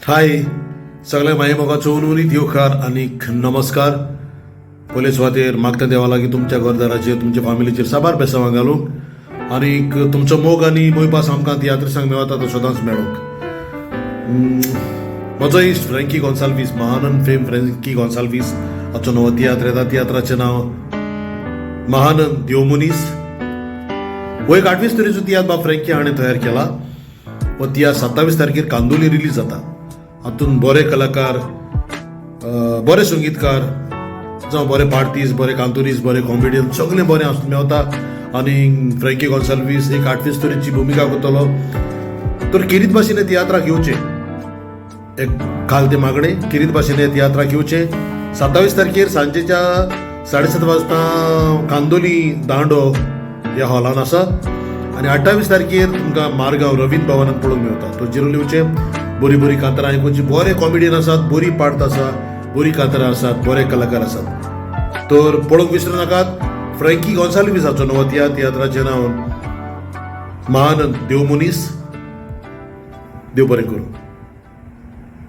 हाय सगळ्या माई मोगाचो उनुनीत येवकार आनीक नमस्कार. पयले सुवातेर मागता देवा लागीं तुमच्या घरदाराचेर तुमच्या फॅमिलीचेर साबार बेसांवां घालूंक आनीक तुमचो मोग आनी मोयपास आमकां तियात्र मेळता तो सदांच मेळोंक. म्हजो इश्ट फ्रँकी गॉन्साल्वीस, महानंद फेम फ्रँकी गॉन्साल्वीस हाचो नवो तियात्र येता. तियात्राचें नांव महानंद देव मनीस. हो एक 28 तरेचो तियात्र बाब फ्रँकी हाणें तयार केला. हो तियात्र 27 तारखेर कांदोली रिलीज जाता. हातूंत बरे कलाकार, बरे संगीतकार जावं बरे पार्टीज, बरे कांतोरीज, बरे कॉमेडियन सगळे बरे आसूंक मेवता. आनी फ्रँकी गॉन्साल्वीस एक 28 तरेची भुमिका करतलो. तर किरीत भाशेन हे तियात्राक येवचे, एक खाल ते मागणे किरीत भाशेन हे तियात्राक येवचे. 27 तारखेर सांजेच्या 7:30 वाजता कांदोली दांडो ह्या हॉलान आसा. आनी 28 तारखेर तुमकां मारगांव रवींद्र भवनांत पळोवंक मेवता. तो जिरोल येवचे. बरी बरी कांतरां आयकुची, बरे कॉमेडियन आसात, बरी पार्ट आसा, बरी कांतरां आसात, बरे कलाकार आसात. तर पळोवंक विसरूं नाकात. फ्रँकी गॉन्साल्वीस हाचो नवो तियात्राचें नांव महानंद देव मनीस. देव बरें करूं.